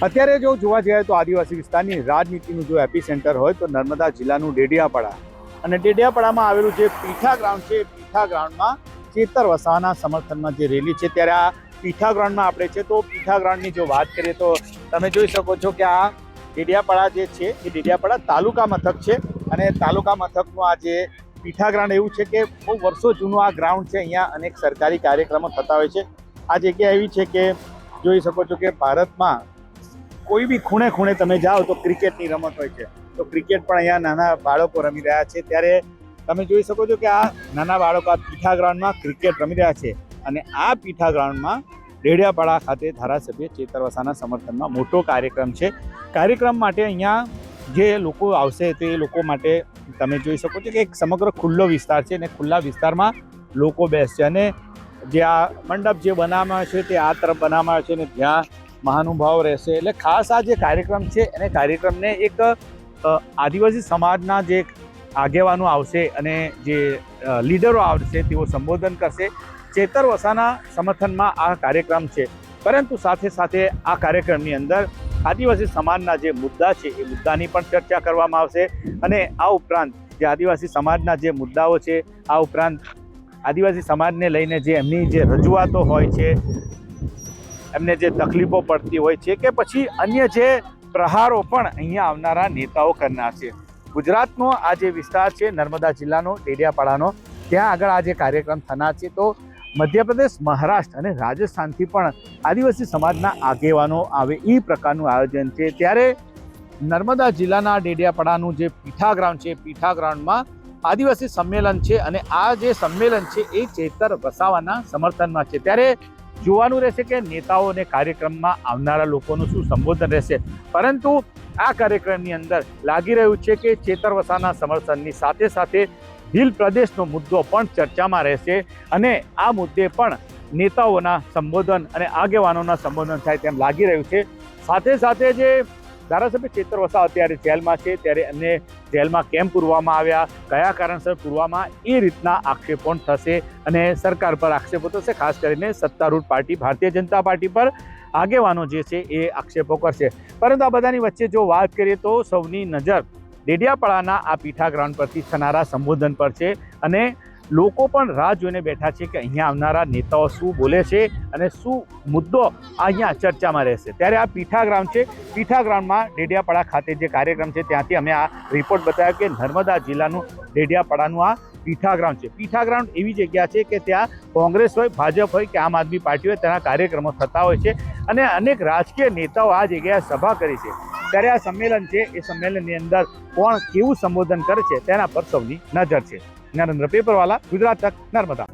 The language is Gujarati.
અત્યારે જો જોવા જઈએ તો આદિવાસી વિસ્તારની રાજનીતિનું જો એપિસેન્ટર હોય તો નર્મદા જિલ્લાનું ડેડિયાપાડા અને ડેડિયાપાડામાં આવેલું જે પીઠા ગ્રાઉન્ડ છે, પીઠા ગ્રાઉન્ડમાં ચેતર વસાવાના સમર્થનમાં જે રેલી છે ત્યારે આ પીઠા ગ્રાઉન્ડમાં આપણે છે. તો પીઠા ગ્રાઉન્ડની જો વાત કરીએ તો તમે જોઈ શકો છો કે આ ડેડિયાપાડા જે છે એ ડેડિયાપાડા તાલુકા મથક છે અને તાલુકા મથકનું આ જે પીઠા ગ્રાઉન્ડ એવું છે કે બહુ વર્ષો જૂનું આ ગ્રાઉન્ડ છે. અહીંયા અનેક સરકારી કાર્યક્રમો થતા હોય છે. આ જગ્યા એવી છે કે જોઈ શકો છો કે ભારતમાં કોઈ બી ખૂણે ખૂણે તમે જાઓ તો ક્રિકેટની રમત હોય છે. તો ક્રિકેટ પણ અહીંયા નાના બાળકો રમી રહ્યા છે. ત્યારે તમે જોઈ શકો છો કે આ નાના બાળકો આ પીઠા ગ્રાઉન્ડમાં ક્રિકેટ રમી રહ્યા છે અને આ પીઠા ગ્રાઉન્ડમાં ડેડિયાપાડા ખાતે ધારાસભ્ય ચેતર વસાવાના સમર્થનમાં મોટો કાર્યક્રમ છે. કાર્યક્રમ માટે અહીંયા જે લોકો આવશે તે લોકો માટે તમે જોઈ શકો છો કે એક સમગ્ર ખુલ્લો વિસ્તાર છે અને ખુલ્લા વિસ્તારમાં લોકો બેસશે અને જે આ મંડપ જે બનાવવામાં આવે છે તે આ તરફ બનાવવામાં આવે છે અને ત્યાં મહાનુભાવો રહેશે. એટલે ખાસ આ જે કાર્યક્રમ છે એને કાર્યક્રમને એક આદિવાસી સમાજના જે આગેવાનો આવશે અને જે લીડરો આવશે તેઓ સંબોધન કરશે. ચેતર વસાવાના સમર્થનમાં આ કાર્યક્રમ છે, પરંતુ સાથે સાથે આ કાર્યક્રમની અંદર આદિવાસી સમાજના જે મુદ્દા છે એ મુદ્દાની પણ ચર્ચા કરવામાં આવશે અને આ ઉપરાંત જે આદિવાસી સમાજના જે મુદ્દાઓ છે, આ ઉપરાંત આદિવાસી સમાજને લઈને જે એમની જે રજૂઆતો હોય છે, એમને જે તકલીફો પડતી હોય છે કે પછી અન્ય જે પ્રહારો પણ અહીંયા આવનારા નેતાઓ કરનાર છે. ગુજરાતનો આ જે વિસ્તાર છે નર્મદા જિલ્લાનો ડેડિયાપાડાનો, ત્યાં આગળ આ જે કાર્યક્રમ થનાર છે. તો મધ્યપ્રદેશ, મહારાષ્ટ્ર અને રાજસ્થાનથી પણ આદિવાસી સમાજના આગેવાનો આવે એ પ્રકારનું આયોજન છે. ત્યારે નર્મદા જિલ્લાના ડેડિયાપાડાનું જે પીઠા ગ્રાઉન્ડ છે, પીઠા ગ્રાઉન્ડમાં આદિવાસી સંમેલન છે અને આ જે સંમેલન છે એ ચેતર વસાવાના સમર્થનમાં છે. ત્યારે જોવાનું રહેશે કે નેતાઓ અને કાર્યક્રમમાં આવનારા લોકોનું શું સંબોધન રહેશે. પરંતુ આ કાર્યક્રમની અંદર લાગી રહ્યું છે કે ચેતર વસાવાના સમર્થનની સાથે સાથે હિલ પ્રદેશનો મુદ્દો પણ ચર્ચામાં રહેશે અને આ મુદ્દે પણ નેતાઓના સંબોધન અને આગેવાનોના સંબોધન થાય તેમ લાગી રહ્યું છે. સાથે સાથે જે ધારાસભ્ય ચેતર વસાવા અત્યારે જેલમાં છે ત્યારે એમને જેલમાં કેમ પૂરવામાં આવ્યા, કયા કારણસર પૂરવામાં, એ રીતના આક્ષેપો થશે અને સરકાર પર આક્ષેપો થશે. ખાસ કરીને સત્તારૂઢ પાર્ટી ભારતીય જનતા પાર્ટી પર આગેવાનો જે છે એ આક્ષેપો કરશે. પરંતુ આ બધાની વચ્ચે જો વાત કરીએ તો સૌની નજર ડેડિયાપાડાના આ પીઠા ગ્રાઉન્ડ પરથી થનારા સંબોધન પર છે અને લોકો પણ રાહ જોઈને બેઠા છે કે અહીંયા આવનારા નેતાઓ શું બોલે છે અને શું મુદ્દો અહીંયા ચર્ચામાં રહેશે. ત્યારે આ પીઠા ગ્રાઉન્ડ છે, પીઠા ગ્રાઉન્ડમાં ડેડિયાપાડા ખાતે જે કાર્યક્રમ છે ત્યાંથી અમે આ રિપોર્ટ બતાવ્યો કે નર્મદા જિલ્લાનું ડેડિયાપાડાનું આ પીઠા ગ્રાઉન્ડ છે. પીઠા ગ્રાઉન્ડ એવી જગ્યા છે કે ત્યાં કોંગ્રેસ હોય, ભાજપ હોય કે આમ આદમી પાર્ટી હોય તેના કાર્યક્રમો થતા હોય છે અને અનેક રાજકીય નેતાઓ આ જગ્યાએ સભા કરી છે. ત્યારે આ સંમેલન છે એ સંમેલનની અંદર કોણ કેવું સંબોધન કરે છે તેના પર સૌની નજર છે. નરેન્દ્ર પેપરવાલા, ગુજરાત તક, નર્મદા.